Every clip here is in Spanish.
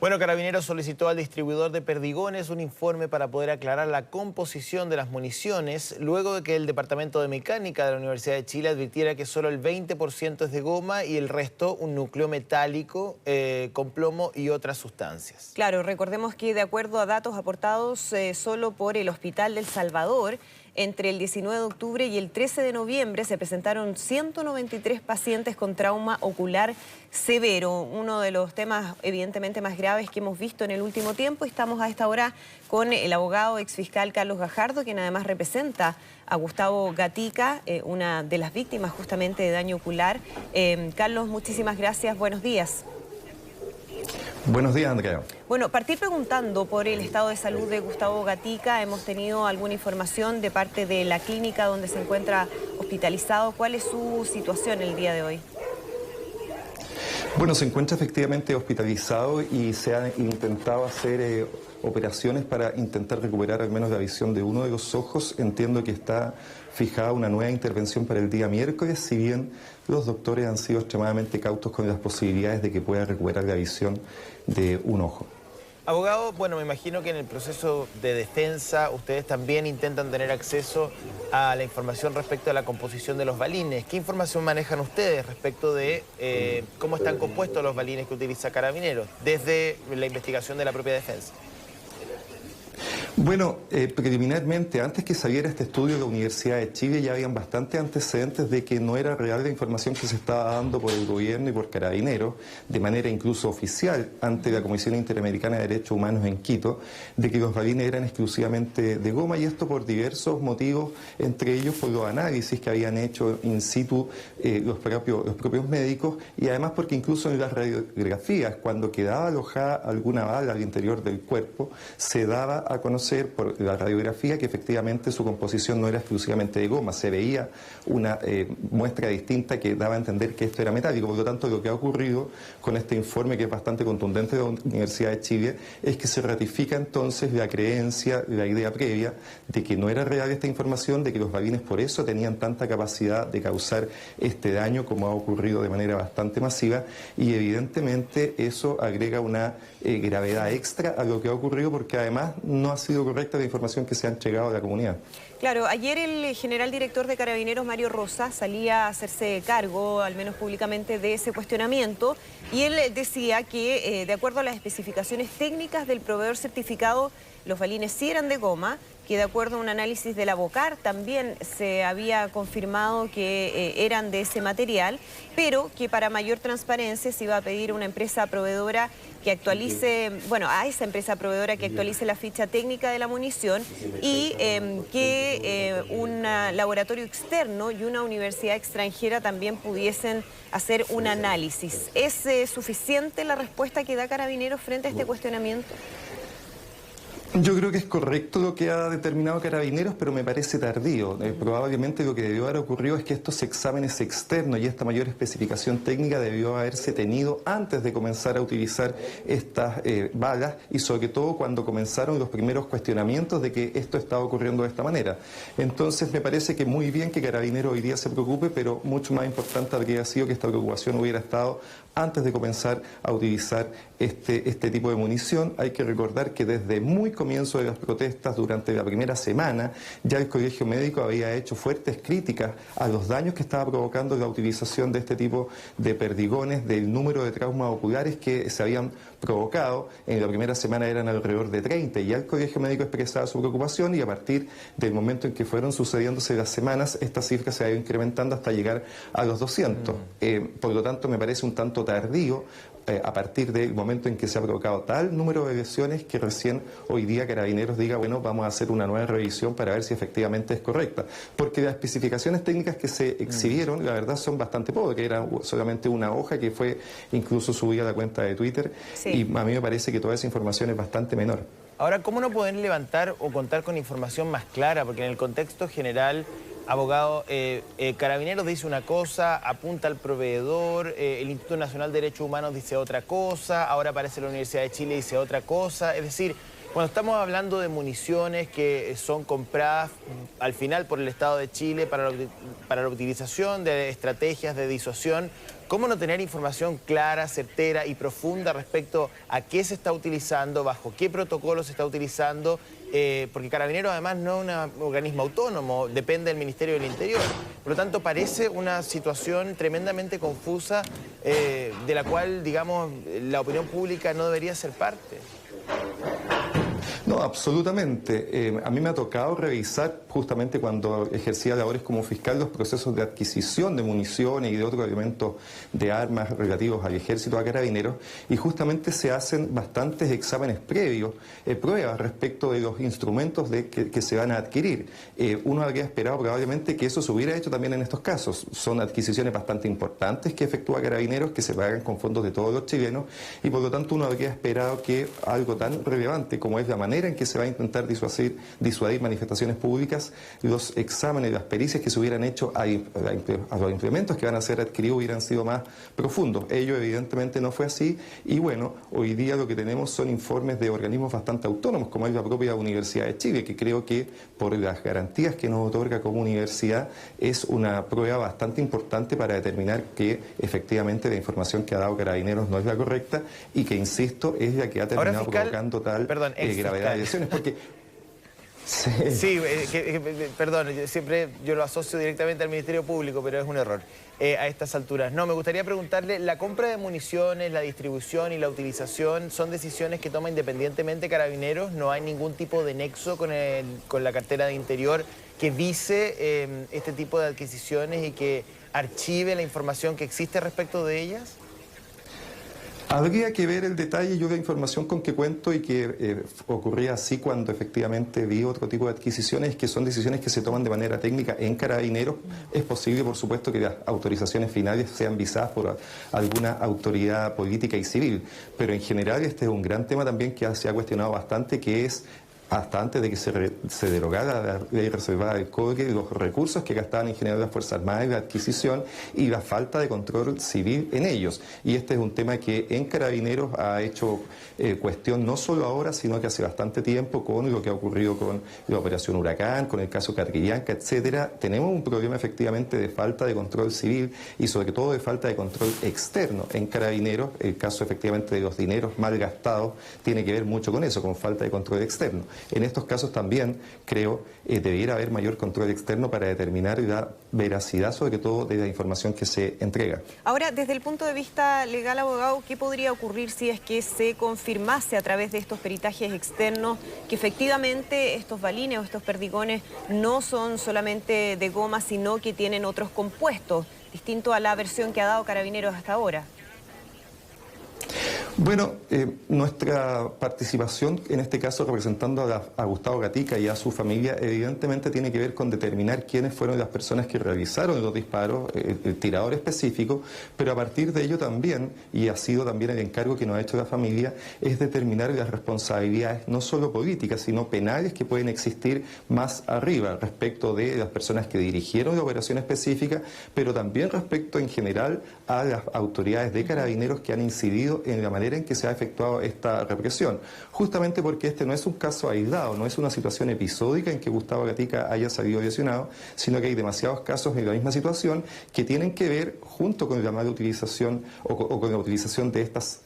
Bueno, Carabineros solicitó al distribuidor de perdigones un informe para poder aclarar la composición de las municiones, luego de que el Departamento de Mecánica de la Universidad de Chile advirtiera que solo el 20% es de goma y el resto un núcleo metálico con plomo y otras sustancias. Claro, recordemos que de acuerdo a datos aportados solo por el Hospital del Salvador, entre el 19 de octubre y el 13 de noviembre se presentaron 193 pacientes con trauma ocular severo, uno de los temas evidentemente más graves que hemos visto en el último tiempo. Estamos a esta hora con el abogado exfiscal Carlos Gajardo, quien además representa a Gustavo Gatica, una de las víctimas justamente de daño ocular. Carlos, muchísimas gracias, buenos días. Buenos días, Andrea. Bueno, partir preguntando por el estado de salud de Gustavo Gatica. Hemos tenido alguna información de parte de la clínica donde se encuentra hospitalizado. ¿Cuál es su situación el día de hoy? Bueno, se encuentra efectivamente hospitalizado y se han intentado hacer operaciones para intentar recuperar al menos la visión de uno de los ojos. Entiendo que está fijada una nueva intervención para el día miércoles, si bien los doctores han sido extremadamente cautos con las posibilidades de que pueda recuperar la visión de un ojo. Abogado, bueno, me imagino que en el proceso de defensa ustedes también intentan tener acceso a la información respecto a la composición de los balines. ¿Qué información manejan ustedes respecto de cómo están compuestos los balines que utiliza Carabineros desde la investigación de la propia defensa? Bueno, preliminarmente, antes que saliera este estudio de la Universidad de Chile, ya habían bastantes antecedentes de que no era real la información que se estaba dando por el gobierno y por Carabineros, de manera incluso oficial, ante la Comisión Interamericana de Derechos Humanos en Quito, de que los balines eran exclusivamente de goma, y esto por diversos motivos, entre ellos por los análisis que habían hecho in situ los propios médicos, y además porque incluso en las radiografías, cuando quedaba alojada alguna bala al interior del cuerpo, se daba a conocer por la radiografía que efectivamente su composición no era exclusivamente de goma, se veía una muestra distinta que daba a entender que esto era metálico. Por lo tanto, lo que ha ocurrido con este informe, que es bastante contundente de la Universidad de Chile, es que se ratifica entonces la creencia, la idea previa de que no era real esta información, de que los balines por eso tenían tanta capacidad de causar este daño como ha ocurrido de manera bastante masiva, y evidentemente eso agrega una gravedad extra a lo que ha ocurrido, porque además no ha sido correcta la información que se ha entregado a la comunidad. Claro, ayer el general director de Carabineros, Mario Rosa, salía a hacerse cargo, al menos públicamente, de ese cuestionamiento, y él decía que, de acuerdo a las especificaciones técnicas del proveedor certificado, los balines sí eran de goma, que de acuerdo a un análisis de la Bocar también se había confirmado que eran de ese material, pero que para mayor transparencia se iba a pedir a una empresa proveedora que actualice, bueno, a esa empresa proveedora que actualice la ficha técnica de la munición, y que un laboratorio externo y una universidad extranjera también pudiesen hacer un análisis. ¿Es suficiente la respuesta que da Carabineros frente a este cuestionamiento? Yo creo que es correcto lo que ha determinado Carabineros, pero me parece tardío. Probablemente lo que debió haber ocurrido es que estos exámenes externos y esta mayor especificación técnica debió haberse tenido antes de comenzar a utilizar estas balas, y sobre todo cuando comenzaron los primeros cuestionamientos de que esto estaba ocurriendo de esta manera. Entonces me parece que muy bien que Carabineros hoy día se preocupe, pero mucho más importante habría sido que esta preocupación hubiera estado antes de comenzar a utilizar este tipo de munición. Hay que recordar que desde muy comienzo de las protestas, durante la primera semana, ya el Colegio Médico había hecho fuertes críticas a los daños que estaba provocando la utilización de este tipo de perdigones, del número de traumas oculares que se habían provocado. En la primera semana eran alrededor de 30, y ya el Colegio Médico expresaba su preocupación, y a partir del momento en que fueron sucediéndose las semanas, esta cifra se ha ido incrementando hasta llegar a los 200. Por lo tanto, me parece un tanto tardío, a partir del momento en que se ha provocado tal número de lesiones, que recién hoy día Carabineros diga, bueno, vamos a hacer una nueva revisión para ver si efectivamente es correcta. Porque las especificaciones técnicas que se exhibieron, la verdad, son bastante pobres, que era solamente una hoja que fue incluso subida a la cuenta de Twitter, sí. Y a mí me parece que toda esa información es bastante menor. Ahora, ¿cómo no poder levantar o contar con información más clara? Porque en el contexto general, abogado, Carabineros dice una cosa, apunta al proveedor, el Instituto Nacional de Derechos Humanos dice otra cosa, ahora aparece la Universidad de Chile y dice otra cosa. Es decir, Cuando estamos hablando de municiones que son compradas al final por el Estado de Chile para la utilización de estrategias de disuasión, ¿cómo no tener información clara, certera y profunda respecto a qué se está utilizando, bajo qué protocolo se está utilizando? Porque Carabineros además no es un organismo autónomo, depende del Ministerio del Interior. Por lo tanto, parece una situación tremendamente confusa de la cual, digamos, la opinión pública no debería ser parte. No, absolutamente. A mí me ha tocado revisar justamente cuando ejercía labores como fiscal los procesos de adquisición de municiones y de otros elementos de armas relativos al ejército, a Carabineros, y justamente se hacen bastantes exámenes previos, pruebas respecto de los instrumentos que se van a adquirir. Uno habría esperado probablemente que eso se hubiera hecho también en estos casos. Son adquisiciones bastante importantes que efectúa Carabineros, que se pagan con fondos de todos los chilenos, y por lo tanto uno habría esperado que algo tan relevante como es la manera en que se va a intentar disuadir manifestaciones públicas, los exámenes, las pericias que se hubieran hecho a los implementos que van a ser adquiridos hubieran sido más profundos. Ello evidentemente no fue así, y bueno, hoy día lo que tenemos son informes de organismos bastante autónomos, como es la propia Universidad de Chile, que creo que por las garantías que nos otorga como universidad es una prueba bastante importante para determinar que efectivamente la información que ha dado Carabineros no es la correcta y que, insisto, es la que ha terminado provocando tal gravedad de lesiones, porque... Sí, perdón, siempre yo lo asocio directamente al Ministerio Público, pero es un error a estas alturas. No, me gustaría preguntarle, ¿la compra de municiones, la distribución y la utilización son decisiones que toma independientemente Carabineros? ¿No hay ningún tipo de nexo con la cartera de Interior que vise este tipo de adquisiciones y que archive la información que existe respecto de ellas? Habría que ver el detalle. Yo la información con que cuento y que ocurría así cuando efectivamente vi otro tipo de adquisiciones, que son decisiones que se toman de manera técnica en Carabineros. Es posible, por supuesto, que las autorizaciones finales sean visadas por alguna autoridad política y civil, pero en general este es un gran tema también que se ha cuestionado bastante, que es, hasta antes de que se derogara la ley reservada del CODE, los recursos que gastaban en general las Fuerzas Armadas en la adquisición y la falta de control civil en ellos. Y este es un tema que en Carabineros ha hecho cuestión no solo ahora, sino que hace bastante tiempo, con lo que ha ocurrido con la Operación Huracán, con el caso Catrillanca, etcétera. Tenemos un problema efectivamente de falta de control civil y sobre todo de falta de control externo en Carabineros. El caso efectivamente de los dineros mal gastados tiene que ver mucho con eso, con falta de control externo. En estos casos también, creo, debiera haber mayor control externo para determinar la veracidad, sobre todo, de la información que se entrega. Ahora, desde el punto de vista legal, abogado, ¿qué podría ocurrir si es que se confirmase a través de estos peritajes externos que efectivamente estos balines o estos perdigones no son solamente de goma, sino que tienen otros compuestos, distinto a la versión que ha dado Carabineros hasta ahora? Bueno, nuestra participación, en este caso representando a Gustavo Gatica y a su familia, evidentemente tiene que ver con determinar quiénes fueron las personas que realizaron los disparos, el tirador específico, pero a partir de ello también, y ha sido también el encargo que nos ha hecho la familia, es determinar las responsabilidades no solo políticas, sino penales que pueden existir más arriba respecto de las personas que dirigieron la operación específica, pero también respecto en general a las autoridades de Carabineros que han incidido en la manera en que se ha efectuado esta represión, justamente porque este no es un caso aislado, no es una situación episódica en que Gustavo Gatica haya salido lesionado, sino que hay demasiados casos en la misma situación que tienen que ver, junto con la mala utilización o con la utilización de estas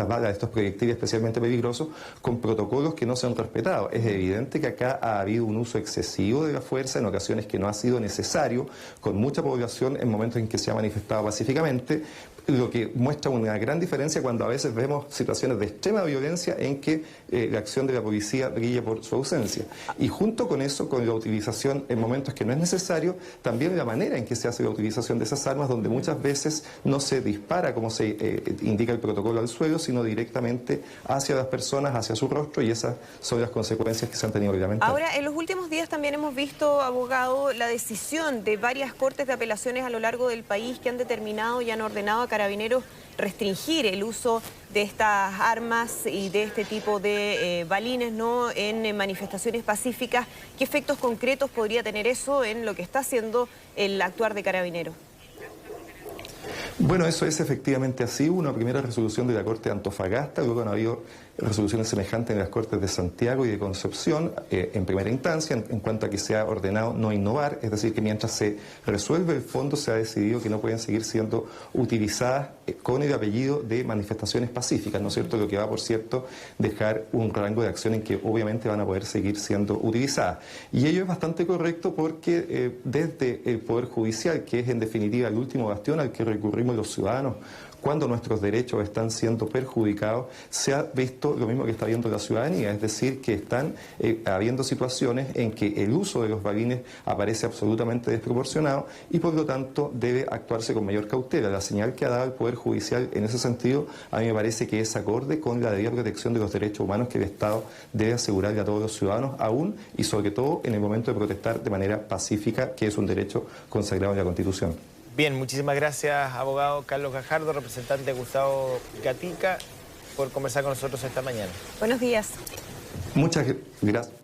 balas, de estos proyectiles especialmente peligrosos, con protocolos que no se han respetado. Es evidente que acá ha habido un uso excesivo de la fuerza en ocasiones que no ha sido necesario, con mucha población en momentos en que se ha manifestado pacíficamente, lo que muestra una gran diferencia cuando a veces vemos situaciones de extrema violencia en que la acción de la policía brilla por su ausencia. Y junto con eso, con la utilización en momentos que no es necesario, también la manera en que se hace la utilización de esas armas, donde muchas veces no se dispara como se indica el protocolo al suelo, sino directamente hacia las personas, hacia su rostro, y esas son las consecuencias que se han tenido que lamentar. Ahora, en los últimos días también hemos visto, abogado, la decisión de varias cortes de apelaciones a lo largo del país que han determinado y han ordenado a Carabineros restringir el uso de estas armas y de este tipo de balines, ¿no?, en manifestaciones pacíficas. ¿Qué efectos concretos podría tener eso en lo que está haciendo el actuar de Carabineros? Bueno, eso es efectivamente así. Hubo una primera resolución de la Corte de Antofagasta, luego han habido resoluciones semejantes en las Cortes de Santiago y de Concepción, en primera instancia, en cuanto a que se ha ordenado no innovar, es decir, que mientras se resuelve el fondo se ha decidido que no pueden seguir siendo utilizadas con el apellido de manifestaciones pacíficas, ¿no es cierto? Lo que va, por cierto, dejar un rango de acción en que obviamente van a poder seguir siendo utilizadas. Y ello es bastante correcto porque desde el Poder Judicial, que es en definitiva el último bastión al que recurrimos los ciudadanos cuando nuestros derechos están siendo perjudicados, se ha visto lo mismo que está viendo la ciudadanía, es decir, que están habiendo situaciones en que el uso de los balines aparece absolutamente desproporcionado y por lo tanto debe actuarse con mayor cautela. La señal que ha dado el Poder Judicial en ese sentido a mí me parece que es acorde con la debida protección de los derechos humanos que el Estado debe asegurarle a todos los ciudadanos, aún y sobre todo en el momento de protestar de manera pacífica, que es un derecho consagrado en la Constitución. Bien, muchísimas gracias, abogado Carlos Gajardo, representante de Gustavo Gatica, por conversar con nosotros esta mañana. Buenos días. Muchas gracias.